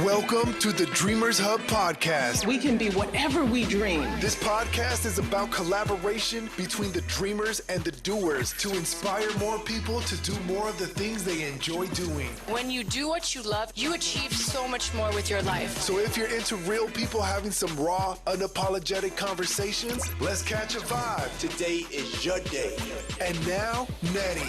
Welcome to the Dreamers Hub podcast. We can be whatever we dream. This podcast is about collaboration between the dreamers and the doers to inspire more people to do more of the things they enjoy doing. When you do what you love, you achieve so much more with your life. So if you're into real people having some raw, unapologetic conversations, let's catch a vibe. Today is your day. And now, Nettie.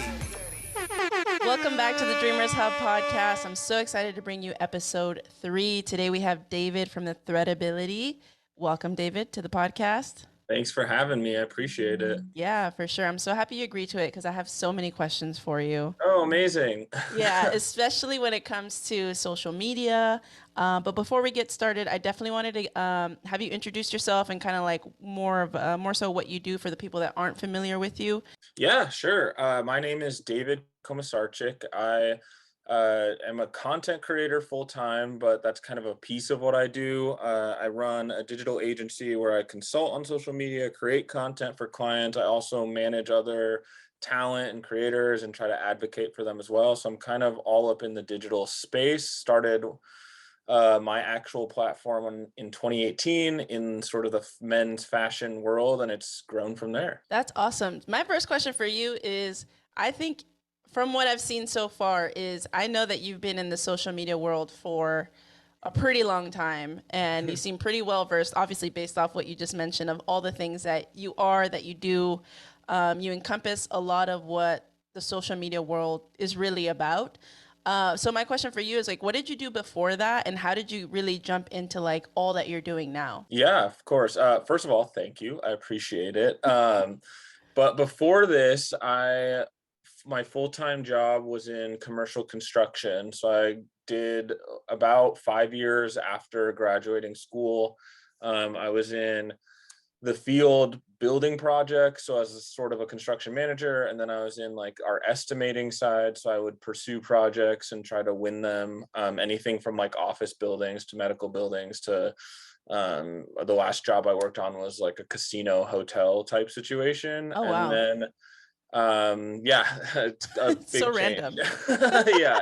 Welcome back to the Dreamers Hub podcast. I'm so excited to bring you episode 3. Today we have David from the Threadability. Welcome, David, to the podcast. Thanks for having me. I appreciate it. Yeah, for sure. I'm so happy you agreed to it because I have so many questions for you. Oh, amazing. Yeah, especially when it comes to social media. But before we get started, I definitely wanted to have you introduce yourself and kind of like more so what you do for the people that aren't familiar with you. Yeah, sure. My name is David Komisarczyk. I am a content creator full-time, but that's kind of a piece of what I do. I run a digital agency where I consult on social media, create content for clients. I also manage other talent and creators and try to advocate for them as well. So I'm kind of all up in the digital space. Started my actual platform in 2018 in sort of the men's fashion world, and it's grown from there. That's awesome. My first question for you is, I think from what I've seen so far is I know that you've been in the social media world for a pretty long time and you seem pretty well versed, obviously based off what you just mentioned of all the things that you are, that you do. You encompass a lot of what the social media world is really about. So my question for you is like, what did you do before that? And how did you really jump into like all that you're doing now? Yeah, of course. First of all, thank you. I appreciate it. But before this, my full-time job was in commercial construction. So I did about 5 years after graduating school. I was in the field building projects. So as a sort of a construction manager, and then I was in like our estimating side. So I would pursue projects and try to win them. Anything from like office buildings to medical buildings to the last job I worked on was like a casino hotel type situation. Oh, wow. And then yeah, it's a big so change. random. Yeah,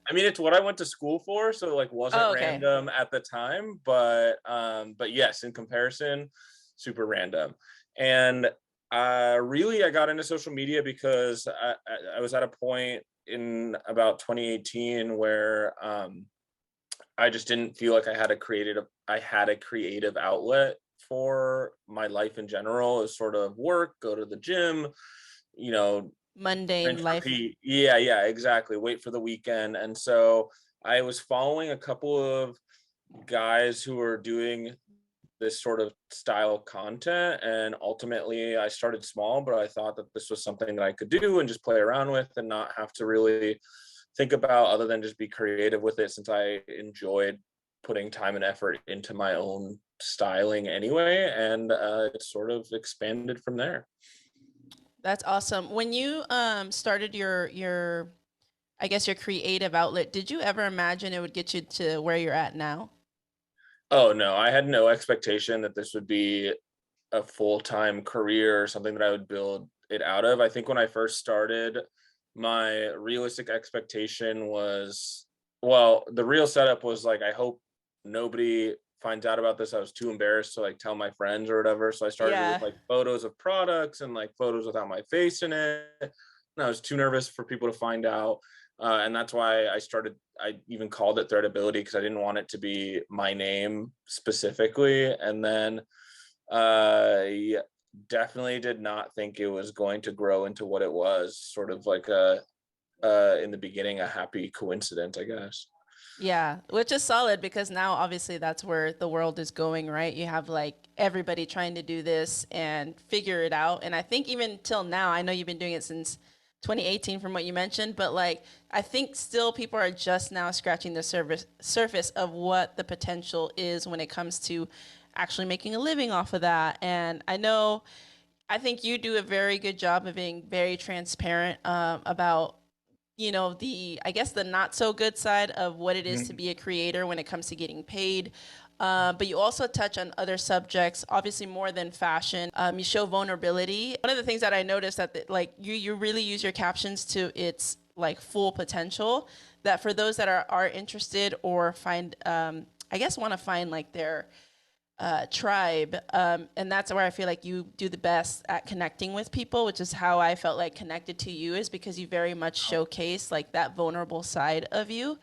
I mean, it's what I went to school for, so like wasn't random at the time, but yes, in comparison, super random. And really I got into social media because I was at a point in about 2018 where I just didn't feel like I had a creative outlet for my life in general. It was sort of work, go to the gym, Mundane life. Yeah, exactly. Wait for the weekend. And so I was following a couple of guys who were doing this sort of style content. And ultimately I started small, but I thought that this was something that I could do and just play around with and not have to really think about other than just be creative with it, since I enjoyed putting time and effort into my own styling anyway. And it sort of expanded from there. That's awesome. When you started your I guess your creative outlet, did you ever imagine it would get you to where you're at now? Oh no, I had no expectation that this would be a full-time career or something that I would build it out of. I think when I first started, my realistic expectation was, well, the real setup was like, I hope nobody finds out about this. I was too embarrassed to like tell my friends or whatever. So I started with like photos of products and like photos without my face in it. And I was too nervous for people to find out. And that's why I even called it Threadability, because I didn't want it to be my name specifically. And then yeah, definitely did not think it was going to grow into what it was, sort of like in the beginning, a happy coincidence, I guess. Yeah, which is solid because now obviously that's where the world is going, right? You have like everybody trying to do this and figure it out. And I think even till now, I know you've been doing it since 2018 from what you mentioned, but like I think still people are just now scratching the surface of what the potential is when it comes to actually making a living off of that. And I think you do a very good job of being very transparent about I guess the not so good side of what it is to be a creator when it comes to getting paid. But you also touch on other subjects, obviously more than fashion. You show vulnerability. One of the things that I noticed that you really use your captions to its like full potential, that for those that are interested or find, I guess, want to find like their tribe. And that's where I feel like you do the best at connecting with people, which is how I felt like connected to you, is because you very much showcase like that vulnerable side of you.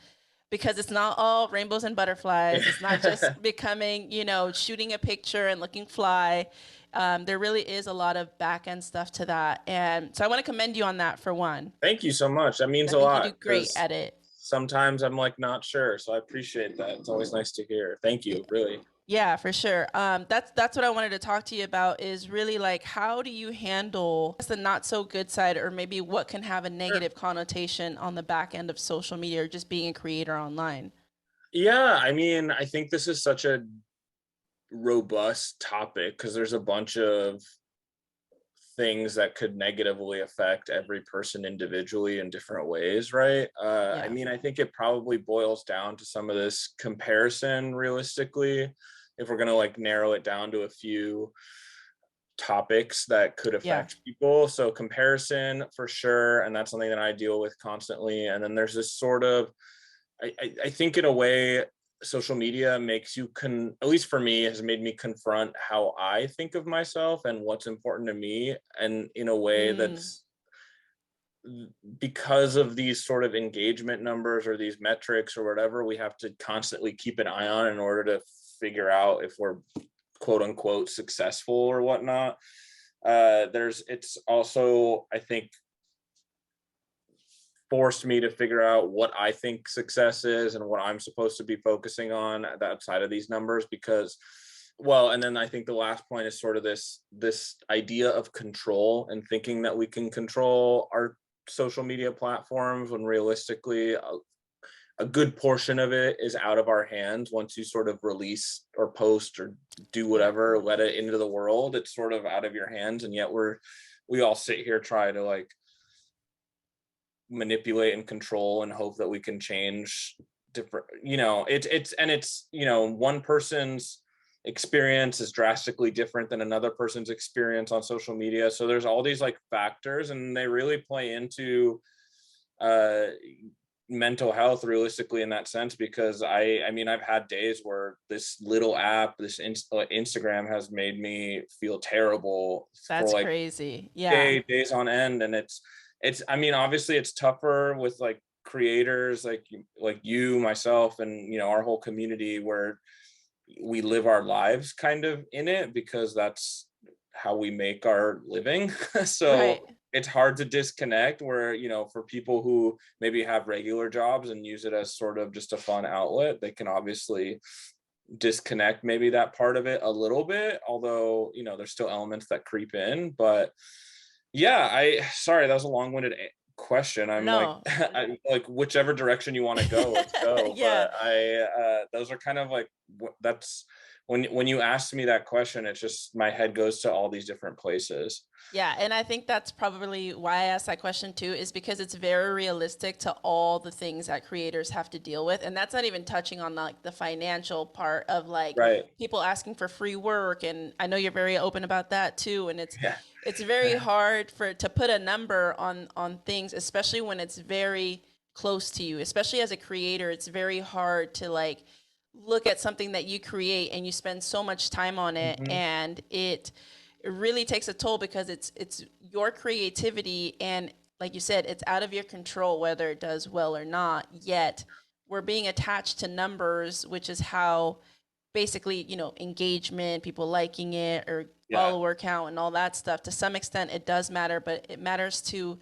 Because it's not all rainbows and butterflies. It's not just becoming, shooting a picture and looking fly. There really is a lot of back end stuff to that. And so I want to commend you on that for one. Thank you so much. That means I a think you do lot great because at it. sometimes I'm like not sure. So I appreciate that. It's always nice to hear. Thank you, really. Yeah, for sure. That's what I wanted to talk to you about, is really like, how do you handle the not so good side, or maybe what can have a negative connotation on the back end of social media or just being a creator online? Yeah, I mean, I think this is such a robust topic because there's a bunch of things that could negatively affect every person individually in different ways, right? I Yeah. mean, I think it probably boils down to some of this comparison realistically, if we're going to like narrow it down to a few topics that could Yeah. affect people. So comparison for sure, and that's something that I deal with constantly. And then there's this sort of, I think in a way, social media makes you at least for me, has made me confront how I think of myself and what's important to me, and in a way that's, because of these sort of engagement numbers or these metrics or whatever, we have to constantly keep an eye on in order to figure out if we're quote unquote successful or whatnot. It's also, I think, forced me to figure out what I think success is and what I'm supposed to be focusing on outside of these numbers, because, well, and then I think the last point is sort of this idea of control and thinking that we can control our social media platforms, when realistically a good portion of it is out of our hands. Once you sort of release or post or do whatever, let it into the world, it's sort of out of your hands. And yet we all sit here, try to like manipulate and control and hope that we can change different, it's one person's experience is drastically different than another person's experience on social media. So there's all these like factors, and they really play into mental health realistically in that sense, because I mean, I've had days where this little app, this Instagram, has made me feel terrible. That's for like crazy. Yeah. days on end. And it's I mean, obviously it's tougher with like creators like you, myself, and our whole community, where we live our lives kind of in it because that's how we make our living. So Right. it's hard to disconnect, where for people who maybe have regular jobs and use it as sort of just a fun outlet, they can obviously disconnect maybe that part of it a little bit, although there's still elements that creep in. But yeah, sorry, that was a long-winded question. I'm like, No. I'm like, whichever direction you want to go, let's go. Yeah. But those are kind of like, that's when you asked me that question, it's just my head goes to all these different places. Yeah, and I think that's probably why I asked that question too, is because it's very realistic to all the things that creators have to deal with. And that's not even touching on like the financial part of like Right. people asking for free work. And I know you're very open about that too. And Yeah. it's very hard to put a number on things, especially when it's very close to you. Especially as a creator, it's very hard to like look at something that you create and you spend so much time on it, and it really takes a toll because it's your creativity, and like you said, it's out of your control whether it does well or not. Yet we're being attached to numbers, which is how basically, engagement, people liking it, or follower count and all that stuff. To some extent it does matter, but it matters to,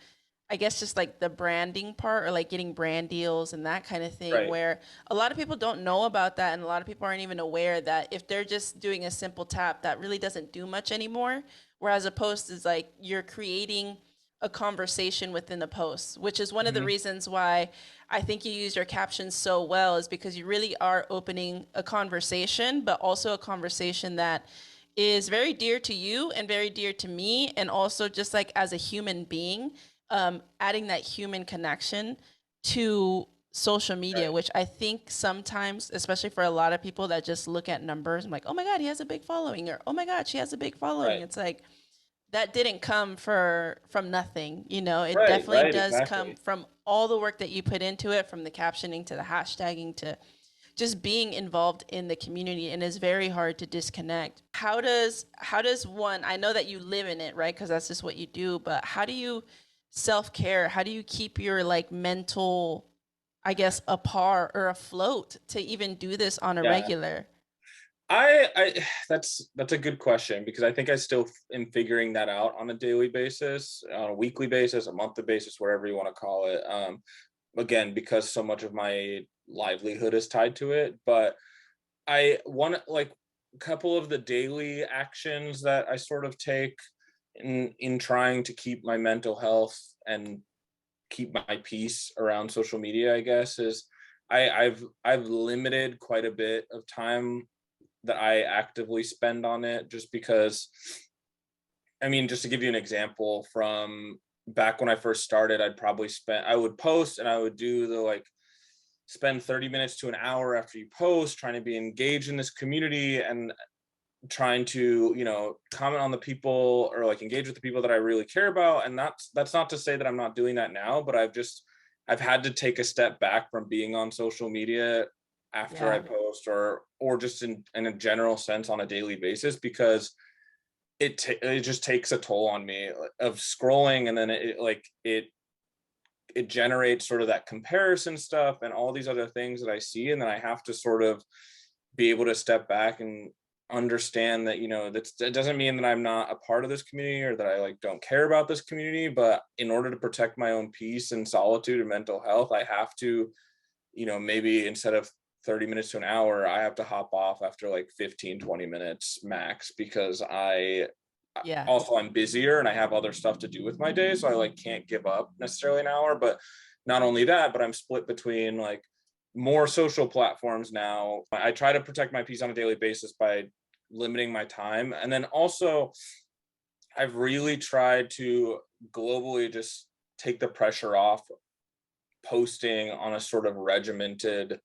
I guess, just like the branding part, or like getting brand deals and that kind of thing, Right. where a lot of people don't know about that. And a lot of people aren't even aware that if they're just doing a simple tap, that really doesn't do much anymore. Whereas a post is like you're creating a conversation within the post, which is one of the reasons why I think you use your captions so well, is because you really are opening a conversation, but also a conversation that is very dear to you and very dear to me. And also just like as a human being, adding that human connection to social media, Right. which I think sometimes, especially for a lot of people that just look at numbers, I'm like, oh my God, he has a big following, or oh my God, she has a big following. Right. It's like, that didn't come from nothing. It Right. definitely Right. does come Exactly. from all the work that you put into it, from the captioning to the hashtagging to just being involved in the community, and it's very hard to disconnect. How does one, I know that you live in it, right? Because that's just what you do, but how do you self-care? How do you keep your like mental, I guess, apart or afloat to even do this on a Yeah. regular? I that's a good question, because I think I still am figuring that out on a daily basis, on a weekly basis, a monthly basis, whatever you want to call it. Again, because so much of my livelihood is tied to it. But I want to, like, a couple of the daily actions that I sort of take in trying to keep my mental health and keep my peace around social media, I guess, is I've limited quite a bit of time that I actively spend on it, just because, I mean, just to give you an example, from back when I first started, I would post and I would do the, like, spend 30 minutes to an hour after you post trying to be engaged in this community and trying to, comment on the people, or like engage with the people that I really care about. And that's not to say that I'm not doing that now, but I've had to take a step back from being on social media after I Yeah. post, or just in a general sense on a daily basis, because it just takes a toll on me of scrolling, and then it generates sort of that comparison stuff and all these other things that I see, and then I have to sort of be able to step back and understand that, that doesn't mean that I'm not a part of this community, or that I like don't care about this community. But in order to protect my own peace and solitude and mental health, I have to, maybe instead of 30 minutes to an hour, I have to hop off after like 15-20 minutes max, because Yeah. I'm busier and I have other stuff to do with my day, so I like can't give up necessarily an hour. But not only that, but I'm split between like more social platforms now. I try to protect my peace on a daily basis by limiting my time, and then also I've really tried to globally just take the pressure off posting on a sort of regimented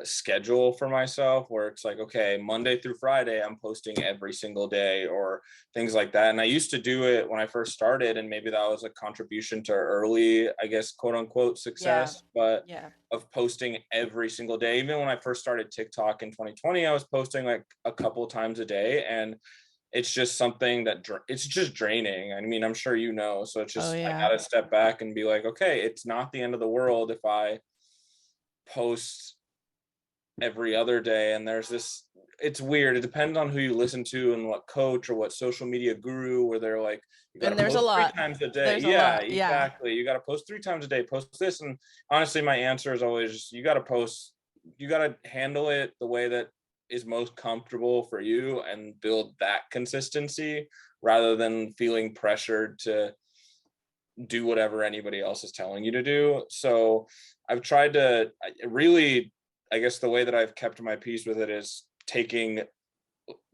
schedule for myself, where it's like, okay, Monday through Friday I'm posting every single day, or things like that. And I used to do it when I first started, and maybe that was a contribution to early, I guess, quote unquote Yeah. success, but Yeah. of posting every single day. Even when I first started TikTok in 2020, I was posting like a couple times a day, and it's just something that it's just draining. I mean, I'm sure so it's Oh just, I yeah. gotta step back and be like, okay, it's not the end of the world if I post every other day. And it's weird, it depends on who you listen to and what coach or what social media guru, where they're like, you got And to there's a post three lot. times a day. There's a Yeah, lot. Yeah. exactly, you got to post 3 times a day, post this. And honestly, my answer is always just, you got to handle it the way that is most comfortable for you and build that consistency, rather than feeling pressured to do whatever anybody else is telling you to do. So I've tried to really, I guess the way that I've kept my peace with it is taking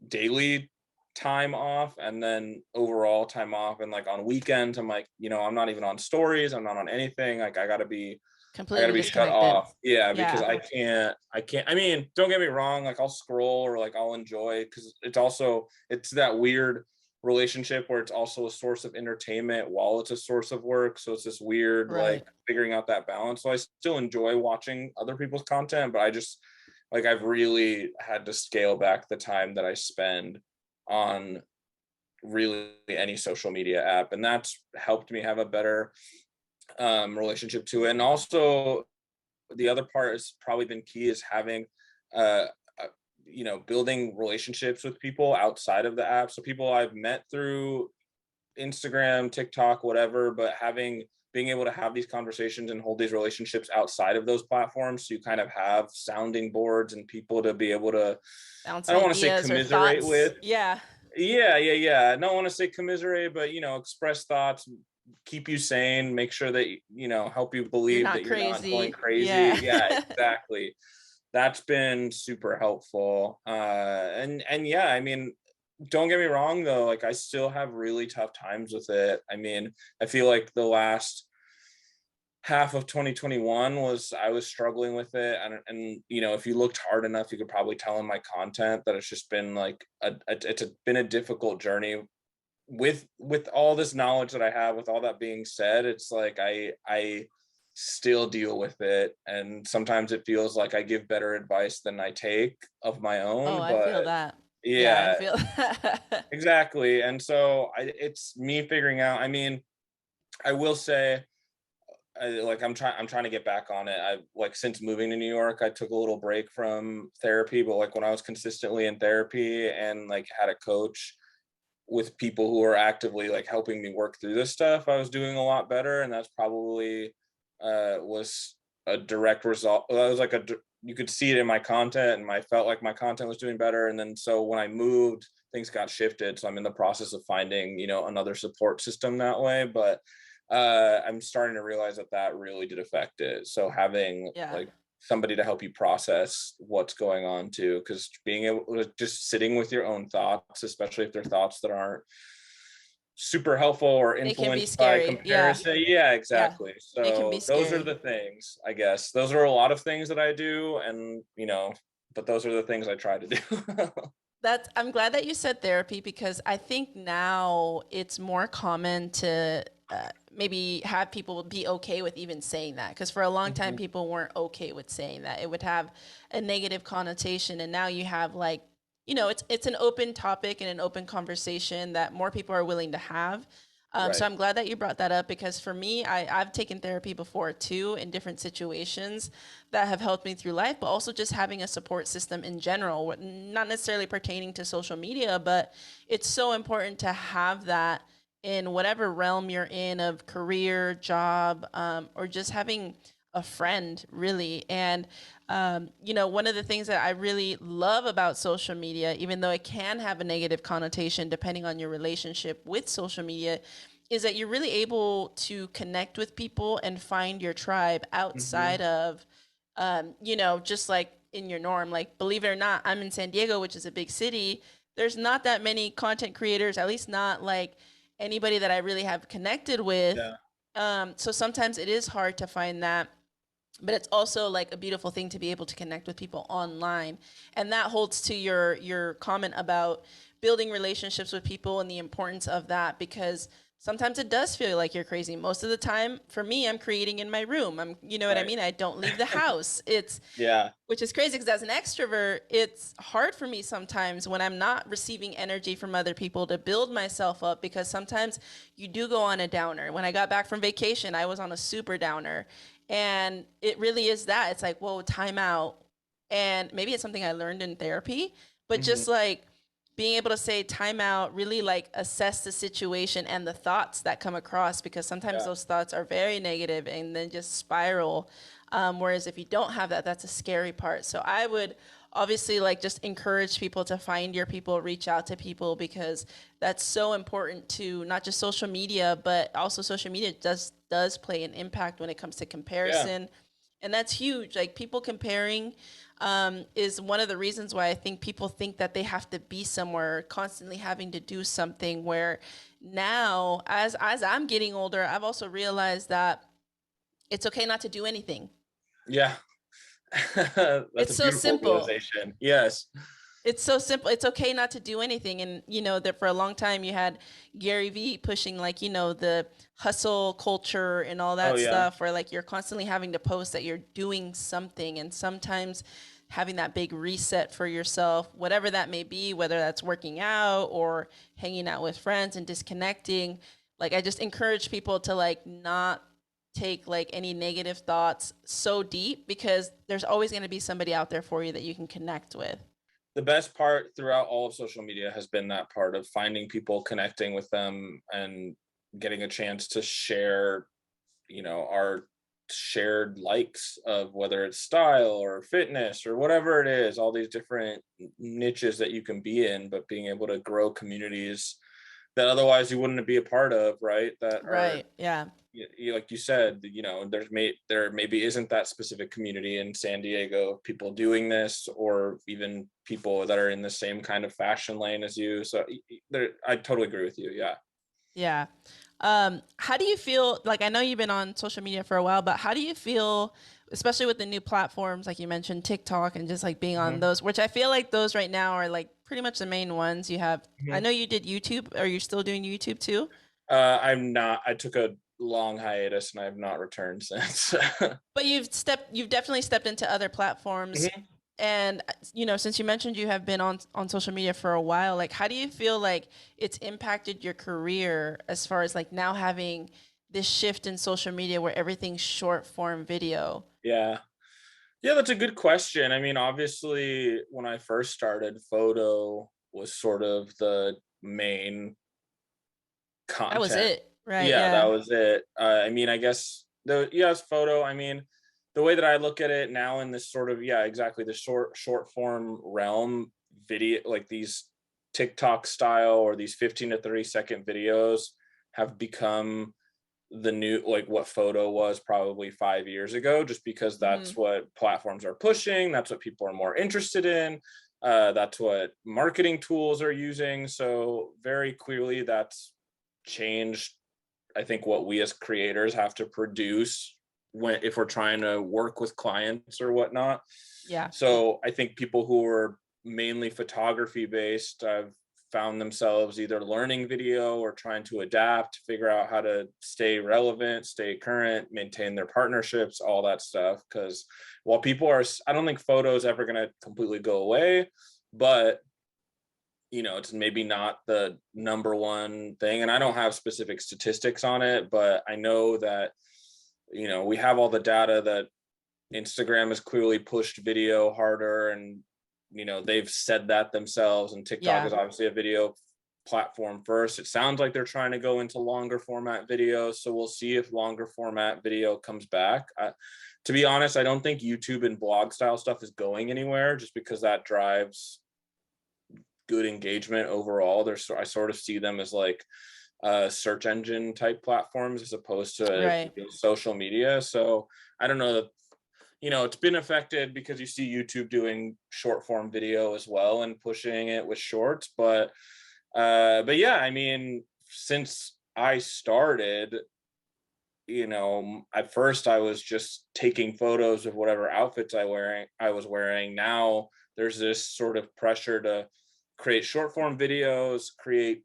daily time off, and then overall time off. And like on weekends, I'm like, I'm not even on stories, I'm not on anything. Like I gotta Completely be shut disconnected. off. Yeah, because Yeah. I can't. I mean, don't get me wrong, like I'll scroll, or like I'll enjoy, because it's that weird relationship where it's also a source of entertainment while it's a source of work. So it's this weird, like, Right. figuring out that balance. So I still enjoy watching other people's content, but I just, like, I've really had to scale back the time that I spend on really any social media app, and that's helped me have a better relationship to it. And also, the other part has probably been key, is having uh building relationships with people outside of the app. So people I've met through Instagram, TikTok, whatever, but being able to have these conversations and hold these relationships outside of those platforms, so you kind of have sounding boards and people to be able to, Bounce I don't want to say ideas or commiserate thoughts. with. Yeah. Yeah. I don't want to say commiserate, but express thoughts, keep you sane, make sure that help you You're believe not that you're not going crazy. crazy. Yeah. Yeah, exactly. That's been super helpful. And yeah, I mean, don't get me wrong though, like I still have really tough times with it. I mean, I feel like the last half of 2021 I was struggling with it, and if you looked hard enough, you could probably tell in my content that it's just been like been a difficult journey. With all this knowledge that I have, with all that being said, it's like I still deal with it, and sometimes it feels like I give better advice than I take of my Oh, own. I But feel that. Yeah, I yeah, feel that. exactly. And so it's me figuring out. I mean, I will say, I'm trying to get back on it. I like, since moving to New York, I took a little break from therapy, but like when I was consistently in therapy and like had a coach with people who are actively like helping me work through this stuff, I was doing a lot better. And that's probably was a direct result. That was like you could see it in my content, and I felt like my content was doing better. And then so when I moved, things got shifted. So I'm in the process of finding, another support system that way. But I'm starting to realize that that really did affect it. So having Yeah. like somebody to help you process what's going on too, because being able to just sitting with your own thoughts, especially if they're thoughts that aren't super helpful or It can be influenced by scary. Yeah. comparison. Yeah, Yeah. exactly. It can be So those are scary. the things, I guess. Those are a lot of things that I do, and but those are the things I try to do. I'm glad that you said therapy, because I think now it's more common to maybe have people be okay with even saying that. Because for a long time, Mhm. people weren't okay with saying that. It would have a negative connotation, and now you have like, it's an open topic and an open conversation that more people are willing to have. So Right. I'm glad that you brought that up, because for me, I've taken therapy before too, in different situations that have helped me through life, but also just having a support system in general, not necessarily pertaining to social media, but it's so important to have that in whatever realm you're in, of career, job, or just having a friend, really. And one of the things that I really love about social media, even though it can have a negative connotation depending on your relationship with social media, is that you're really able to connect with people and find your tribe outside Hmm. of, just like in your norm. Like, believe it or not, I'm in San Diego, which is a big city. There's not that many content creators, at least not like anybody that I really have connected with. Yeah. So sometimes it is hard to find that, but it's also like a beautiful thing to be able to connect with people online. And that holds to your comment about building relationships with people and the importance of that, because sometimes it does feel like you're crazy. Most of the time for me, I'm creating in my room. You know what I Right. mean? I don't leave the house. It's Yeah. Which is crazy, because as an extrovert, it's hard for me sometimes when I'm not receiving energy from other people to build myself up, because sometimes you do go on a downer. When I got back from vacation, I was on a super downer. And it really is that. It's like, whoa, time out. And maybe it's something I learned in therapy, but Hmm. just like being able to say time out, really like assess the situation and the thoughts that come across, because sometimes Yeah. those thoughts are very negative and then just spiral. Whereas if you don't have that, that's a scary part. So I would obviously like just encourage people to find your people, reach out to people, because that's so important to not just social media, but also social media does play an impact when it comes to Yeah. comparison. And that's huge. Like, people comparing is one of the reasons why I think people think that they have to be somewhere, constantly having to do something. Where now, as I'm getting older, I've also realized that it's okay not to do anything. Yeah. That's It's a so beautiful simple. realization. Yes. It's so simple. It's okay not to do anything. And that for a long time you had Gary Vee pushing, like, the hustle culture and all Oh that yeah. stuff, where like you're constantly having to post that you're doing something. And sometimes having that big reset for yourself, whatever that may be, whether that's working out or hanging out with friends and disconnecting. Like, I just encourage people to like not take like any negative thoughts so deep, because there's always going to be somebody out there for you that you can connect with. The best part throughout all of social media has been that part of finding people, connecting with them, and getting a chance to share, our shared likes of whether it's style or fitness or whatever it is, all these different niches that you can be in, but being able to grow communities that otherwise you wouldn't be a part of, right? That are, Right. Yeah. like you said, there maybe isn't that specific community in San Diego of people doing this, or even people that are in the same kind of fashion lane as you. So I totally agree with you. Yeah. Yeah. How do you feel? Like, I know you've been on social media for a while, but how do you feel, especially with the new platforms, like you mentioned, TikTok, and just like being on Mhm. those, which I feel like those right now are like pretty much the main ones you have. I Mhm. know you did YouTube. Are you still doing YouTube too? I'm not. I took a long hiatus and I have not returned since. But you've definitely stepped into other platforms. Mhm. And since you mentioned you have been on social media for a while, like how do you feel like it's impacted your career as far as like now having this shift in social media where everything's short form video? Yeah. Yeah, that's a good question. I mean, obviously, when I first started, photo was sort of the main That was content. it, right? Yeah, that Yeah. was it. I mean, I guess yes, photo. I mean, the way that I look at it now in this sort of, yeah, exactly, the short form realm, video, like these TikTok style or these 15 to 30-second videos have become the new, like what photo was probably 5 years ago, just because Hmm. that's what platforms are pushing, that's what people are more interested in, that's what marketing tools are using. So very clearly that's changed, I think, what we as creators have to produce when, if we're trying to work with clients or whatnot. Yeah. So I think people who are mainly photography based have found themselves either learning video or trying to adapt, figure out how to stay relevant, stay current, maintain their partnerships, all that stuff. Because while people are, I don't think photo is ever going to completely go away, but it's maybe not the number one thing. And I don't have specific statistics on it, but I know that, we have all the data that Instagram has clearly pushed video harder, and they've said that themselves, and TikTok Yeah. is obviously a video platform first. It sounds like they're trying to go into longer format video, so we'll see if longer format video comes back. To be honest, I don't think YouTube and blog style stuff is going anywhere, just because that drives good engagement overall. I sort of see them as like search engine type platforms as opposed to Right. social media. So I don't know that, it's been affected because you see YouTube doing short form video as well and pushing it with shorts. But yeah, I mean, since I started, at first I was just taking photos of whatever outfits I was wearing. Now there's this sort of pressure to create short form videos, create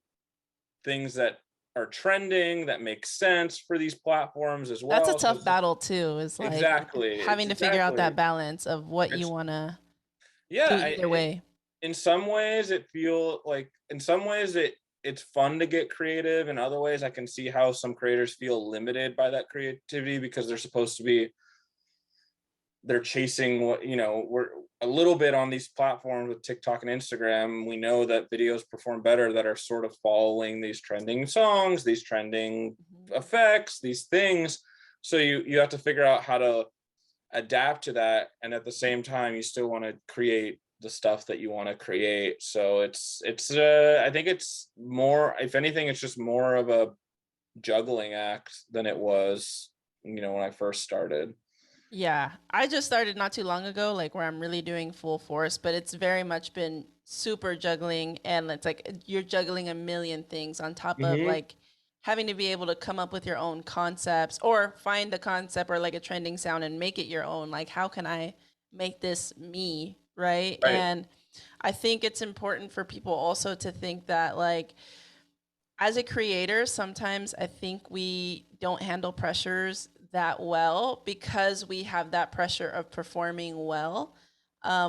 things that are trending, that make sense for these platforms as That's a well. tough battle too, is like Exactly, it's having to figure out exactly that balance of what you it's want to do yeah. either way. In some ways it feel like, in some ways it's fun to get creative. In other ways I can see how some creators feel limited by that creativity, because they're chasing what, we're a little bit on these platforms with TikTok and Instagram. We know that videos perform better that are sort of following these trending songs, these trending Mhm. effects, these things. So you have to figure out how to adapt to that, and at the same time you still want to create the stuff that you want to create. So it's I think it's more, if anything, it's just more of a juggling act than it was, when I first started. Yeah, I just started not too long ago, like where I'm really doing full force, but it's very much been super juggling. And it's like you're juggling a million things on top of Hmm. like having to be able to come up with your own concepts or find a concept or like a trending sound and make it your own. Like, how can I make this me? Right. Right. And I think it's important for people also to think that, like, as a creator, sometimes I think we don't handle pressures that well because we have that pressure of performing well,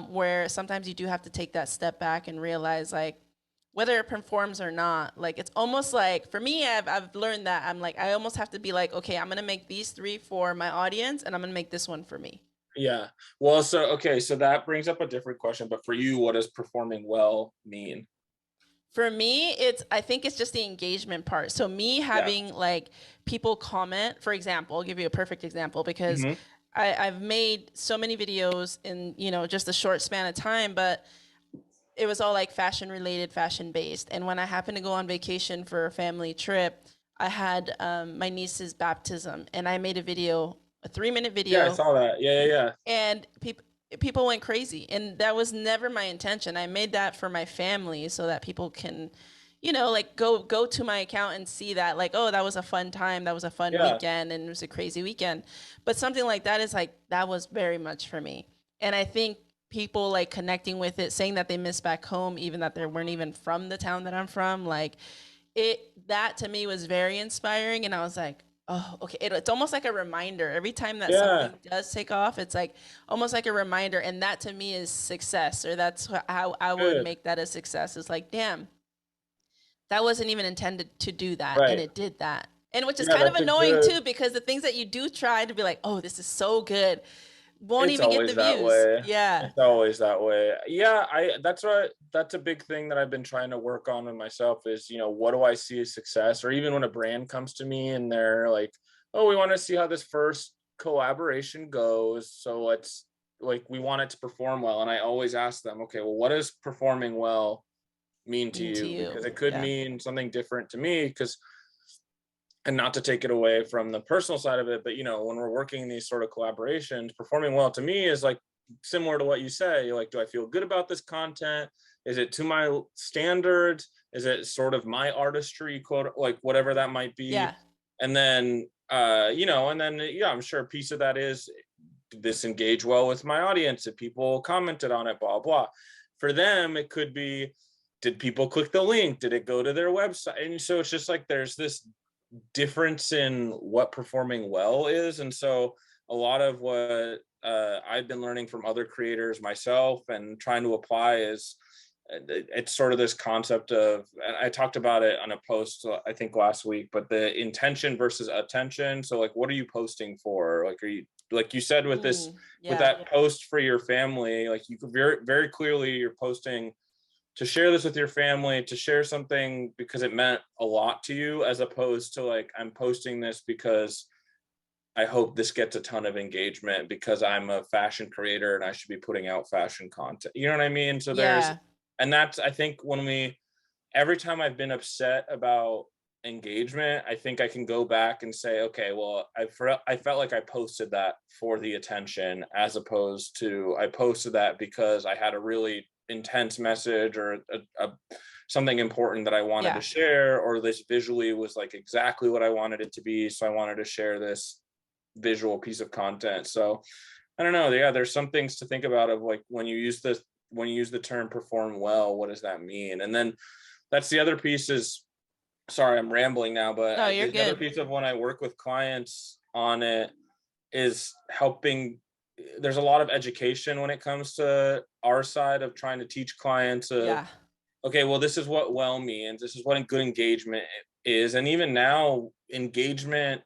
where sometimes you do have to take that step back and realize, like, whether it performs or not, like, it's almost like, for me, I've learned that I'm like, I almost have to be like, okay, I'm going to make these three for my audience and I'm going to make this one for me. Yeah. Well, so okay, so that brings up a different question, but for you, what does performing well mean? For me, I think it's just the engagement part. So me Yeah. having like people comment, for example, I'll give you a perfect example because Hmm. I've made so many videos in, just a short span of time, but it was all like fashion related, fashion based. And when I happened to go on vacation for a family trip, I had my niece's baptism and I made a 3-minute Yeah, I video, saw that. Yeah, yeah, yeah. and people went crazy, and that was never my intention. I made that for my family so that people can, like go to my account and see that, like, oh, that was a fun time, that was a fun Yeah. weekend, and it was a crazy weekend. But something like that is like, that was very much for me. And I think people like connecting with it, saying that they miss back home, even that they weren't even from the town that I'm from, like, that to me was very inspiring. And I was like, Oh, okay. It's almost like a reminder. Every time that Yeah, something does take off, it's like almost like a reminder. And that to me is success, or that's how I would good. make that a success. It's like, damn, that wasn't even intended to do that. And Right. it did that. And which is Yeah, kind of that's a annoying good. too, because the things that you do try to be like, oh, this is so good, won't It's even get the always that views. way. Yeah. It's always that way. Yeah, that's a big thing that I've been trying to work on with myself is, what do I see as success? Or even when a brand comes to me and they're like, "Oh, we want to see how this first collaboration goes. So let's like we want it to perform well." And I always ask them, "Okay, well, what does performing well mean to Mean to you?" Because you. it could Yeah. mean something different to me because and not to take it away from the personal side of it, but when we're working these sort of collaborations, performing well to me is like similar to what you say. You're like, do I feel good about this content? Is it to my standards? Is it sort of my artistry, quote, like whatever that might be? Yeah. And then and then yeah, I'm sure a piece of that is, did this engage well with my audience? If people commented on it, blah blah. For them, it could be, did people click the link? Did it go to their website? And so it's just like there's this difference in what performing well is. And so a lot of what I've been learning from other creators myself and trying to apply is it's sort of this concept of, and I talked about it on a post I think last week, but the intention versus attention. So like, what are you posting for? Like, are you, like you said with this, with Yeah. that post for your family, like you could very very clearly you're posting to share this with your family, to share something because it meant a lot to you, as opposed to like, I'm posting this because I hope this gets a ton of engagement because I'm a fashion creator and I should be putting out fashion content. You know what I mean? So there's, Yeah. and that's, I think every time I've been upset about engagement, I think I can go back and say, okay, well, I felt like I posted that for the attention, as opposed to I posted that because I had a really intense message or something important that I wanted to Yeah. share, or this visually was like exactly what I wanted it to be. So I wanted to share this visual piece of content. So I don't know. Yeah, there's some things to think about of like when you use the term perform well, what does that mean? And then that's the other piece is, sorry, I'm rambling now, but No, you're the other good. piece of when I work with clients on it is helping. There's a lot of education when it comes to our side of trying to teach clients of, Yeah. okay, well, this is what well means. This is what a good engagement is. And even now, engagement,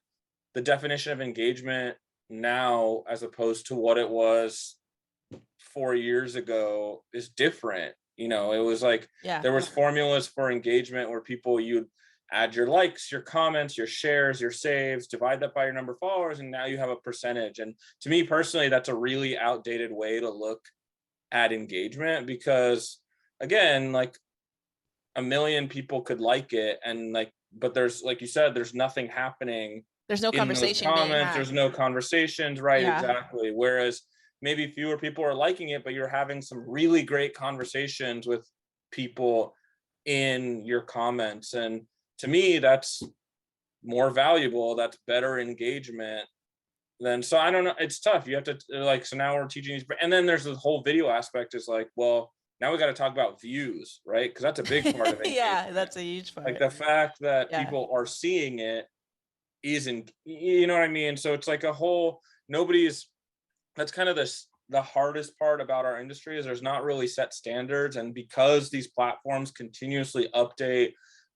the definition of engagement now, as opposed to what it was 4 years ago, is different. It was like Yeah. there was formulas for engagement where people, you'd add your likes, your comments, your shares, your saves, divide that by your number of followers, and now you have a percentage. And to me personally, that's a really outdated way to look at engagement because, again, like a million people could like it, and like, but there's, like you said, there's nothing happening There's no in those conversation being comments, had. there's no conversations, right? Yeah. Exactly. Whereas maybe fewer people are liking it, but you're having some really great conversations with people in your comments. And to me, that's more valuable, that's better engagement than, so I don't know, it's tough. You have to like, so now we're teaching these, and then there's the whole video aspect is like, well, now we got to talk about views, right? Because that's a big part of Yeah, engagement. that's a huge Like part. the fact that Yeah. people are seeing it isn't, you know what I mean? So it's like a whole, nobody's, that's kind of the hardest part about our industry is there's not really set standards. And because these platforms continuously update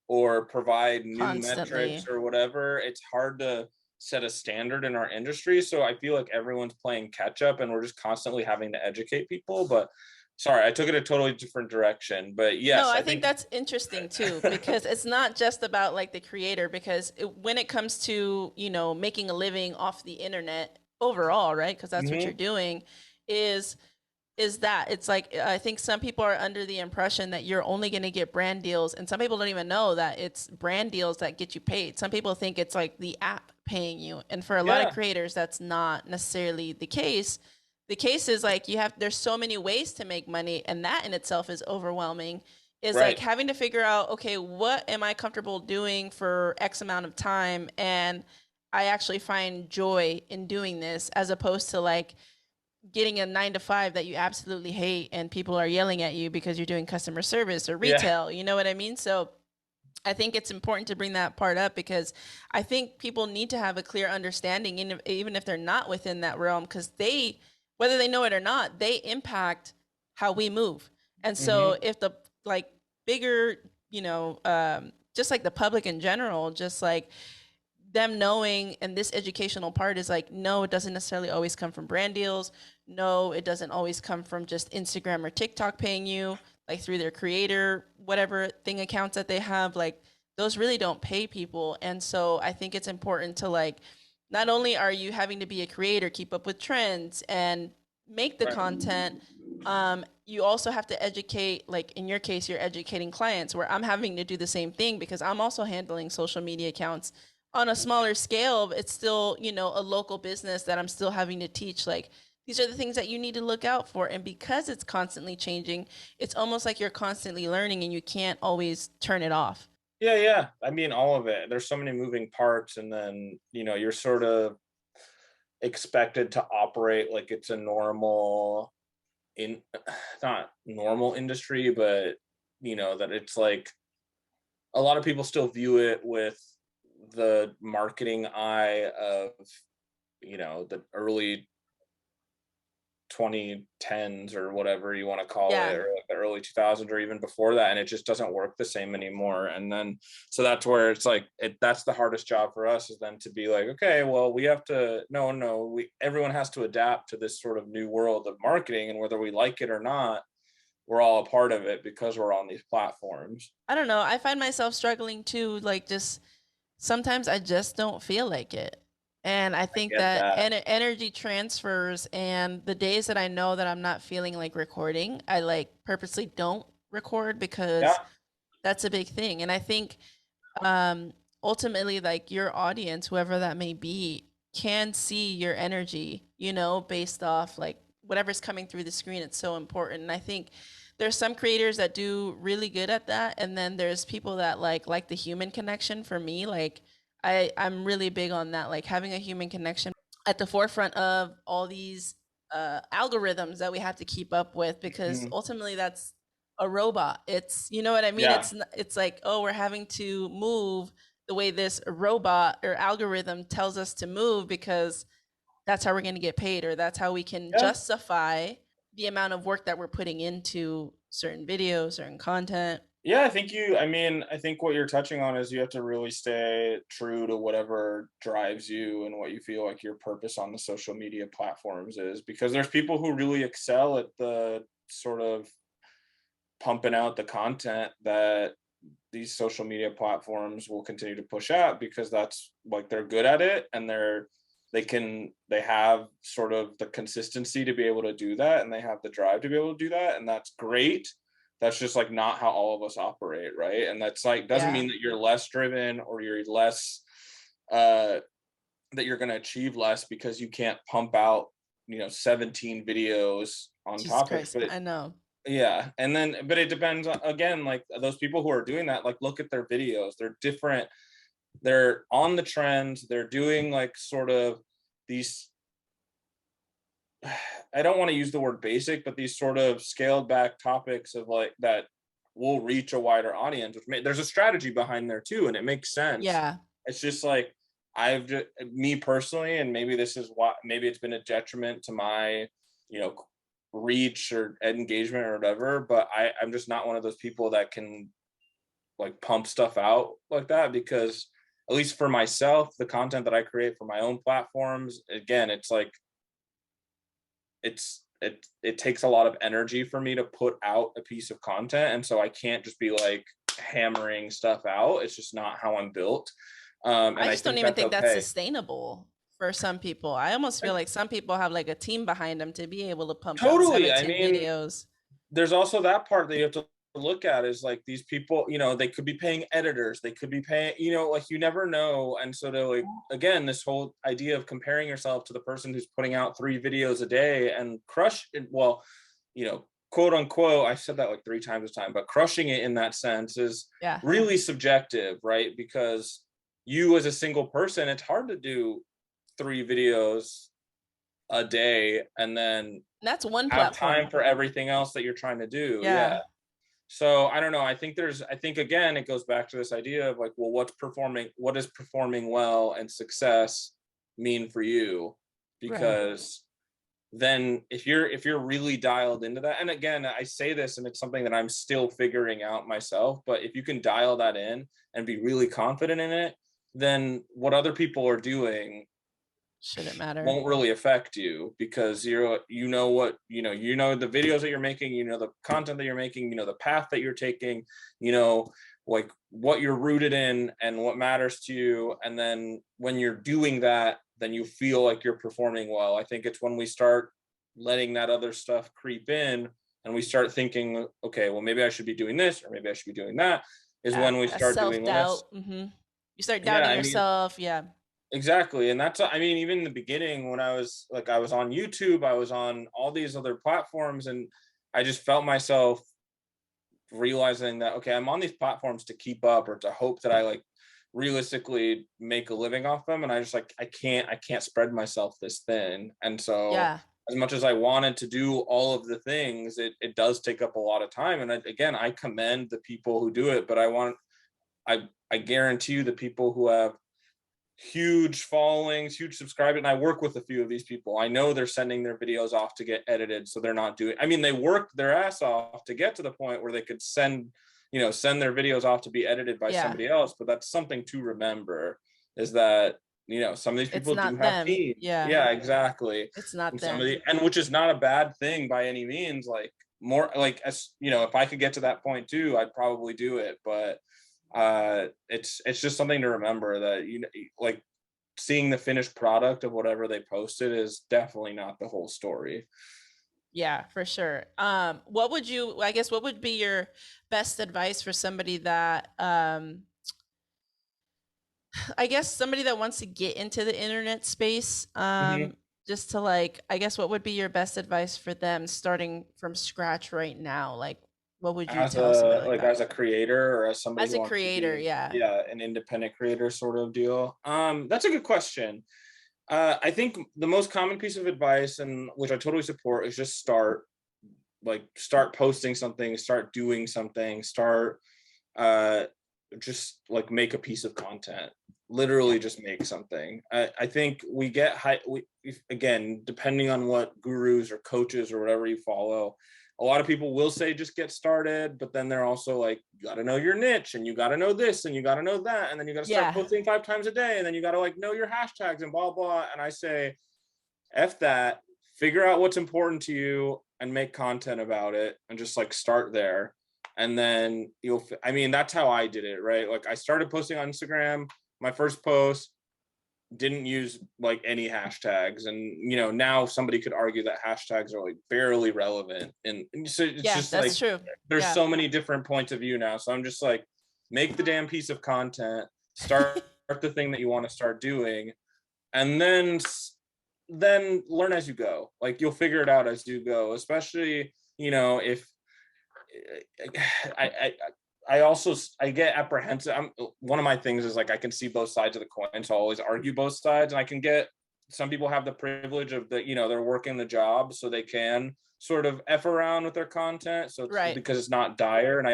or provide new metrics Constantly. or whatever, it's hard to set a standard in our industry. So I feel like everyone's playing catch up and we're just constantly having to educate people. But sorry, I took it a totally different direction. But No, yes, I I think think that's interesting too, because it's not just about like the creator, because when it comes to, making a living off the internet overall, right? Because that's what you're Mhm. doing, is that it's like I think some people are under the impression that you're only going to get brand deals, and some people don't even know that it's brand deals that get you paid. Some people think it's like the app paying you, and for a lot of Yeah, creators, that's not necessarily the case. The case is like there's so many ways to make money, and that in itself is overwhelming. Is like right. having to figure out, okay, what am I comfortable doing for X amount of time, and I actually find joy in doing this, as opposed to like getting a 9 to 5 that you absolutely hate and people are yelling at you because you're doing customer service or Yeah. retail. You know what I mean? So I think it's important to bring that part up because I think people need to have a clear understanding, even if they're not within that realm, because they, whether they know it or not, they impact how we move. And so if the like bigger, just like the public in general, just like them knowing, and this educational part is like, no, it doesn't necessarily always come from brand deals. No, it doesn't always come from just Instagram or TikTok paying you, like through their creator, whatever thing accounts that they have. Like those really don't pay people. And so I think it's important to like, not only are you having to be a creator, keep up with trends and make the content, you also have to educate, like in your case, you're educating clients, where I'm having to do the same thing because I'm also handling social media accounts on a smaller scale. It's still, a local business that I'm still having to teach, like, these are the things that you need to look out for. And because it's constantly changing, it's almost like you're constantly learning and you can't always turn it off. Yeah. I mean, all of it. There's so many moving parts, and then, you're sort of expected to operate like it's a normal not normal industry, but that it's like a lot of people still view it with the marketing eye of the early 2010s or whatever you want to call it, Yeah. or like the early 2000s or even before that, and it just doesn't work the same anymore. And then so that's where it's like that's the hardest job for us, is then to be like, okay, well, we have to everyone has to adapt to this sort of new world of marketing, and whether we like it or not, we're all a part of it because we're on these platforms. I don't know. I find myself struggling too, like just sometimes I just don't feel like it. And I I think get that that. energy transfers, and the days that I know that I'm not feeling like recording, I like purposely don't record because Yeah. that's a big thing. And I think um ultimately, like, your audience, whoever that may be, can see your energy, based off like whatever's coming through the screen. It's so important. And I think there's some creators that do really good at that, and then there's people that like the human connection. For me, like, I'm really big on that, like having a human connection at the forefront of all these algorithms that we have to keep up with, because Mhm. ultimately that's a robot. It's, you know what I mean? Yeah. It's like, oh, we're having to move the way this robot or algorithm tells us to move, because that's how we're going to get paid, or that's how we can Yeah. justify the amount of work that we're putting into certain videos, certain content. Yeah, I think what you're touching on is you have to really stay true to whatever drives you and what you feel like your purpose on the social media platforms is, because there's people who really excel at the sort of pumping out the content that these social media platforms will continue to push out, because that's like they're good at it, and they have sort of the consistency to be able to do that, and they have the drive to be able to do that, and that's great. That's just like not how all of us operate, right? And that's like doesn't Yeah. mean that you're less driven or you're less uh that you're going to achieve less because you can't pump out 17 videos on Jesus topics. Christ. But I know. yeah, and then but it depends again, like those people who are doing that, like look at their videos. They're different. They're on the trends. They're doing like sort of these, I don't want to use the word basic, but these sort of scaled back topics of like that will reach a wider audience, there's a strategy behind there too, and it makes sense. Yeah. It's just like me personally, and maybe this is why, maybe it's been a detriment to my, you know, reach or engagement or whatever, but I'm just not one of those people that can like pump stuff out like that, because at least for myself, the content that I create for my own platforms, again, it's like it takes a lot of energy for me to put out a piece of content, and so I can't just be like hammering stuff out. It's just not how I'm built. And I I just don't think even that's think that's okay. sustainable for some people. I almost feel like some people have like a team behind them to be able to pump out Totally. I 17 mean, videos. there's also that part that you have to look at, is like these people, they could be paying editors, they could be paying, like you never know. And so to like, again, this whole idea of comparing yourself to the person who's putting out 3 videos a day and crush it, well, quote unquote, I said that like 3 times this time, but crushing it in that sense is Yeah. really subjective, right? Because you as a single person, it's hard to do 3 videos a day and then That's one have time platform. for everything else that you're trying to do. Yeah. Yeah. So I don't know. I think again, it goes back to this idea of like, well, what does performing well and success mean for you? Right. Because then if you're really dialed into that, and again, I say this and it's something that I'm still figuring out myself, but if you can dial that in and be really confident in it, then what other people are doing Shouldn't matter. won't really affect you, because you know what, you know the videos that you're making, you know the content that you're making, you know the path that you're taking, you know like what you're rooted in and what matters to you. And then when you're doing that, then you feel like you're performing well. I think it's when we start letting that other stuff creep in and we start thinking, okay, well, maybe I should be doing this or maybe I should be doing that, is Yeah, when we that start doing less. self-doubt. You start Yeah, doubting I mean, yourself. Yeah. exactly. And that's, I mean, even in the beginning when I was on YouTube, I was on all these other platforms, and I just felt myself realizing that, okay, I'm on these platforms to keep up or to hope that I like realistically make a living off them. And I just like, I can't spread myself this thin. And so Yeah. as much as I wanted to do all of the things, it does take up a lot of time. And again, I commend the people who do it, but I guarantee you the people who have huge followings, huge subscribers. And I work with a few of these people. I know they're sending their videos off to get edited. So they're not doing, I mean, they worked their ass off to get to the point where they could send their videos off to be edited by Yeah. somebody else. But that's something to remember, is that, some of these It's people do not have them. teams. Yeah. Yeah, exactly. It's not And them. and which is not a bad thing by any means. Like more like, as if I could get to that point too, I'd probably do it. But it's just something to remember that, like, seeing the finished product of whatever they posted is definitely not the whole story. Yeah, for sure. What would be your best advice for somebody that, I guess somebody that wants to get into the internet space, Mhm. just to like, I guess what would be your best advice for them starting from scratch right now? Like, what would you tell somebody like that? As a creator or as somebody As who a wants to creator, be, yeah. yeah, an independent creator sort of deal? That's a good question. I think the most common piece of advice, and which I totally support, is just start posting something, start doing something, start uh just like make a piece of content, Yeah. literally just make something. I think we get high, again, depending on what gurus or coaches or whatever you follow, a lot of people will say just get started, but then they're also like, you got to know your niche and you got to know this and you got to know that, and then you got to start Yeah. posting 5 times a day, and then you got to like know your hashtags and blah blah. And I say, F that, figure out what's important to you and make content about it and just like start there. And then I mean, that's how I did it, right? Like I started posting on Instagram. My first post didn't use like any hashtags. And, now somebody could argue that hashtags are like barely relevant. And so it's Yeah, just like, that's true. there's Yeah. so many different points of view now. So I'm just like, make the damn piece of content, start the thing that you want to start doing, and then learn as you go. Like you'll figure it out as you go, especially, if I also I get apprehensive. One of my things is like I can see both sides of the coin, so I always argue both sides. And I can get, some people have the privilege of they're working the job, so they can sort of f around with their content, so it's Right. because it's not dire. And I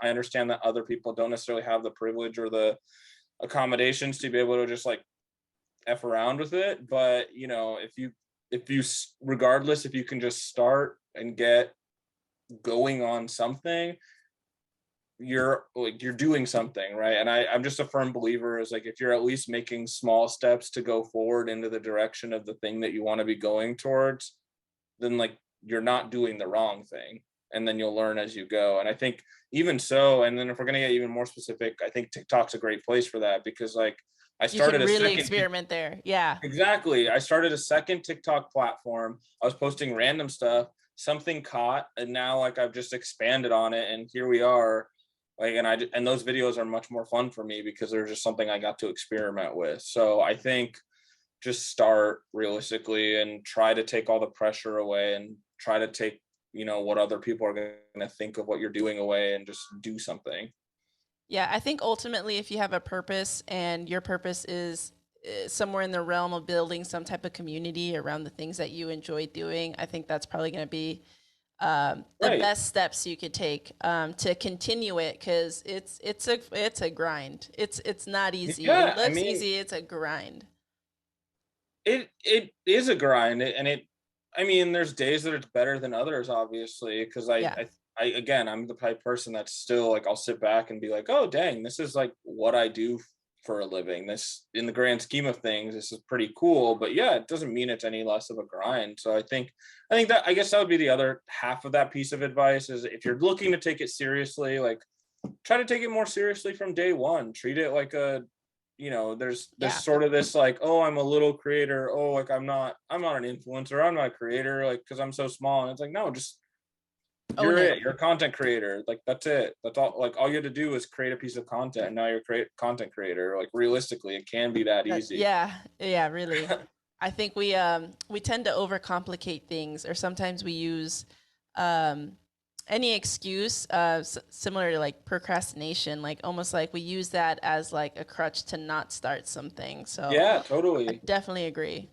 understand that other people don't necessarily have the privilege or the accommodations to be able to just like f around with it. But if you regardless, if you can just start and get going on something, you're doing something right. And I'm just a firm believer is like, if you're at least making small steps to go forward into the direction of the thing that you want to be going towards, then like you're not doing the wrong thing, and then you'll learn as you go. And I think even so, and then if we're going to get even more specific, I think TikTok's a great place for that, because like I You can started a really second experiment there. Yeah. Exactly. I started a second TikTok platform. I was posting random stuff. Something caught, and now like I've just expanded on it, and here we are. Like, and those videos are much more fun for me because they're just something I got to experiment with. So I think just start realistically and try to take all the pressure away, and try to take what other people are going to think of what you're doing away, and just do something. Yeah, I think ultimately, if you have a purpose and your purpose is somewhere in the realm of building some type of community around the things that you enjoy doing, I think that's probably going to be the Right. best steps you could take to continue it, because it's a grind. It's not easy. It Yeah, I looks mean, easy. It's a grind. it is a grind, and I mean, there's days that it's better than others, obviously, because Yeah. I again, I'm the type of person that's still like, I'll sit back and be like, oh dang, this is like what I do for a living. This, in the grand scheme of things, this is pretty cool. But yeah, it doesn't mean it's any less of a grind. So I think that, I guess that would be the other half of that piece of advice, is if you're looking to take it seriously, like, try to take it more seriously from day one. Treat it like a, there's Yeah. sort of this like, oh, I'm a little creator, oh, like I'm not an influencer, I'm not a creator, like, because I'm so small. And it's like, no, just Own it. you're a content creator, like that's it, that's all. Like, all you have to do is create a piece of content, and now you're a content creator. Like, realistically, it can be that easy. Yeah, really. I think we tend to overcomplicate things, or sometimes we use um any excuse, similar to like procrastination, like almost like we use that as like a crutch to not start something. So Yeah, I totally. definitely agree.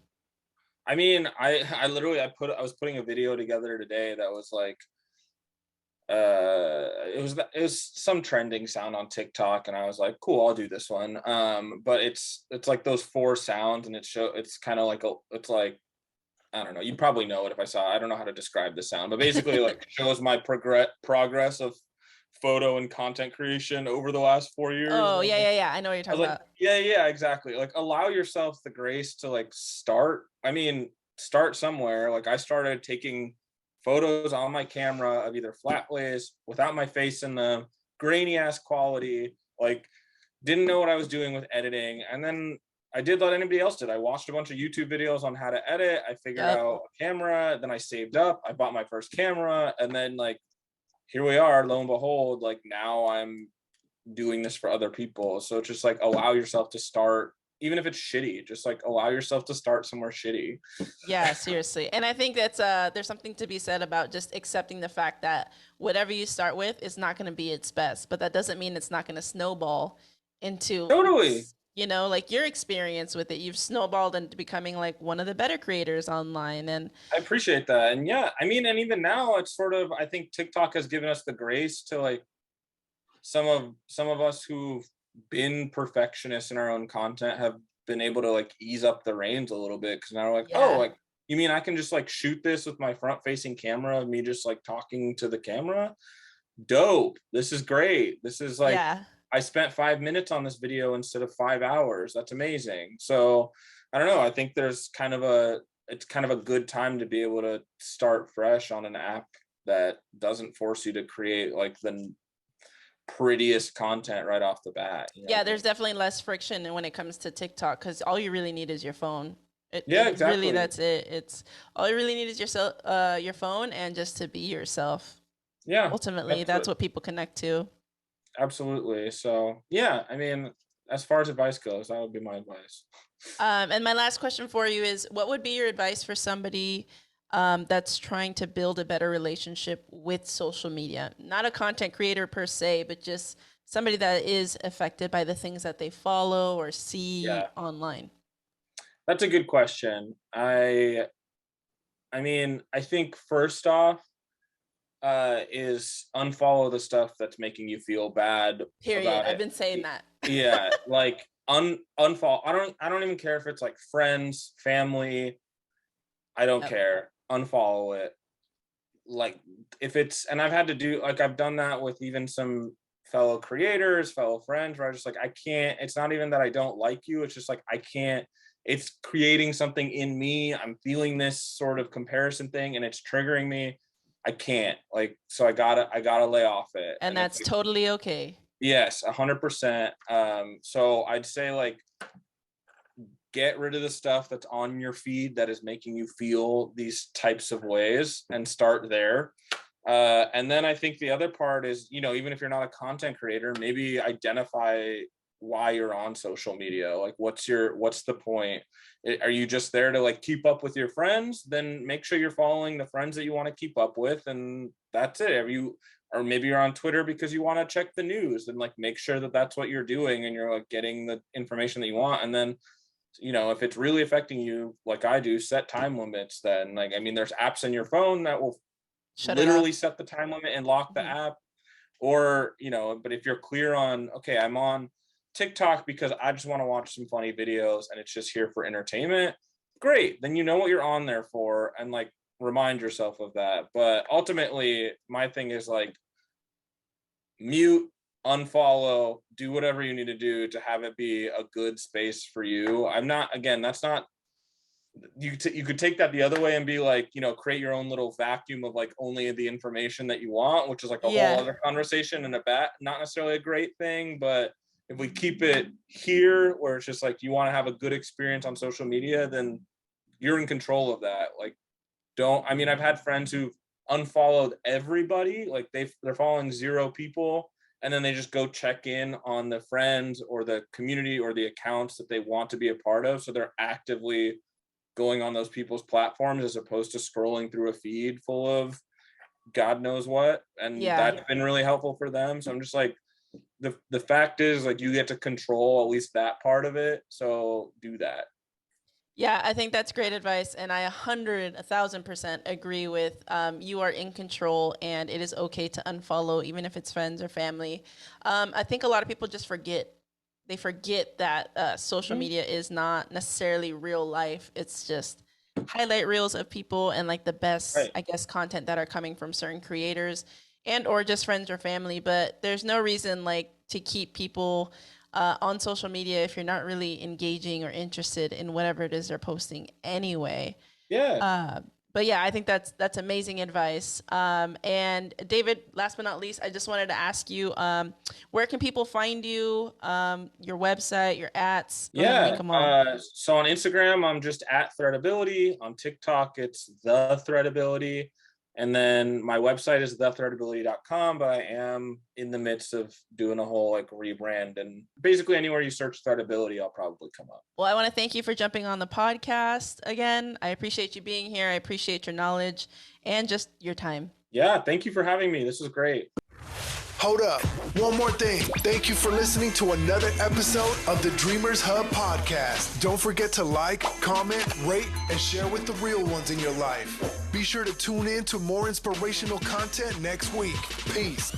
I mean, I literally, I was putting a video together today that was like, it was some trending sound on TikTok, and I was like, cool, I'll do this one. But it's like those four sounds, and it's kind of like it's like, I don't know, you probably know it. If I saw, I don't know how to describe the sound, but basically like shows my progress of photo and content creation over the last 4 years. Oh, yeah. I know what you're I was talking like, about. yeah, exactly. Like, allow yourself the grace to like start. I mean, start somewhere. Like, I started taking photos on my camera of either flat lays without my face in the grainy ass quality. Like, didn't know what I was doing with editing. And then I did what anybody else did. I watched a bunch of YouTube videos on how to edit. I figured Yep. out a camera. Then I saved up. I bought my first camera. And then, like, here we are, lo and behold, like, now I'm doing this for other people. So it's just like, allow yourself to start, even if it's shitty, just like allow yourself to start somewhere shitty. Yeah, seriously. And I think that's there's something to be said about just accepting the fact that whatever you start with is not going to be its best, but that doesn't mean it's not going to snowball into, Totally. like your experience with it. You've snowballed into becoming like one of the better creators online. And I appreciate that. And yeah, I mean, and even now it's sort of, I think TikTok has given us the grace to like, some of us who've been perfectionists in our own content have been able to like ease up the reins a little bit, because now we're like, oh, yeah, like, you mean I can just like shoot this with my front facing camera of me just like talking to the camera? Dope. This is great. This is like, yeah. I spent 5 minutes on this video instead of 5 hours. That's amazing. So I don't know. I think it's kind of a good time to be able to start fresh on an app that doesn't force you to create like the prettiest content right off the bat. Yeah, there's definitely less friction when it comes to TikTok, because all you really need is your phone. Yeah, Really, exactly. that's it. It's all you really need is your phone, and just to be yourself. Yeah, Ultimately, that's what people connect to. absolutely. So yeah, I mean, as far as advice goes, that would be my advice. And my last question for you is, what would be your advice for somebody that's trying to build a better relationship with social media? Not a content creator per se, but just somebody that is affected by the things that they follow or see Yeah, online. that's a good question. I mean, I think first off, is unfollow the stuff that's making you feel bad Period. about I've it. been saying that. Yeah, like, unfollow. I don't even care if it's like friends, family. I don't Yep. care. Unfollow it. Like, if it's, and I've had to do, like, I've done that with even some fellow creators, fellow friends, where I just like, I can't, it's not even that I don't like you, it's just like, I can't, it's creating something in me. I'm feeling this sort of comparison thing, and it's triggering me. I can't, like, so I gotta lay off it. And And if that's totally okay. yes, 100%. So I'd say, like, get rid of the stuff that's on your feed that is making you feel these types of ways, and start there. And then I think the other part is, even if you're not a content creator, maybe identify why you're on social media. Like, what's the point? Are you just there to like keep up with your friends? Then make sure you're following the friends that you want to keep up with, and that's it. Or maybe you're on Twitter because you want to check the news, and like make sure that that's what you're doing, and you're like getting the information that you want. And then, if it's really affecting you like I do, set time limits. Then, like, I mean, there's apps in your phone that will literally set the time limit and lock the app. Or, but if you're clear on, okay, I'm on TikTok because I just want to watch some funny videos and it's just here for entertainment, great. Then you know what you're on there for, and like remind yourself of that. But ultimately, my thing is like mute, unfollow, do whatever you need to do to have it be a good space for you. That's not, you could take that the other way and be like, create your own little vacuum of like only the information that you want, which is like a whole other conversation and not necessarily a great thing. But if we keep it here where it's just like you want to have a good experience on social media, then you're in control of that. Like I've had friends who've unfollowed everybody, like they're following 0 people, and then they just go check in on the friends or the community or the accounts that they want to be a part of. So they're actively going on those people's platforms as opposed to scrolling through a feed full of God knows what. And that's been really helpful for them. So I'm just like, the fact is like you get to control at least that part of it. So do that. Yeah, I think that's great advice. And I 1,000% agree with you are in control and it is okay to unfollow, even if it's friends or family. I think a lot of people just forget. They forget that social media is not necessarily real life. It's just highlight reels of people and like the best, I guess, content that are coming from certain creators and or just friends or family. But there's no reason like to keep people on social media if you're not really engaging or interested in whatever it is they're posting anyway. Yeah. But yeah, I think that's amazing advice. And David, last but not least, I just wanted to ask you, where can people find you? Your website, your @. Go ahead and link them all. So on Instagram, I'm just @Threadability. On TikTok, it's The Threadability. And then my website is thethreadability.com, but I am in the midst of doing a whole like rebrand, and basically anywhere you search Threadability, I'll probably come up. Well, I want to thank you for jumping on the podcast again. I appreciate you being here. I appreciate your knowledge and just your time. Yeah, thank you for having me. This was great. Hold up. One more thing. Thank you for listening to another episode of the Dreamers Hub podcast. Don't forget to like, comment, rate, and share with the real ones in your life. Be sure to tune in to more inspirational content next week. Peace.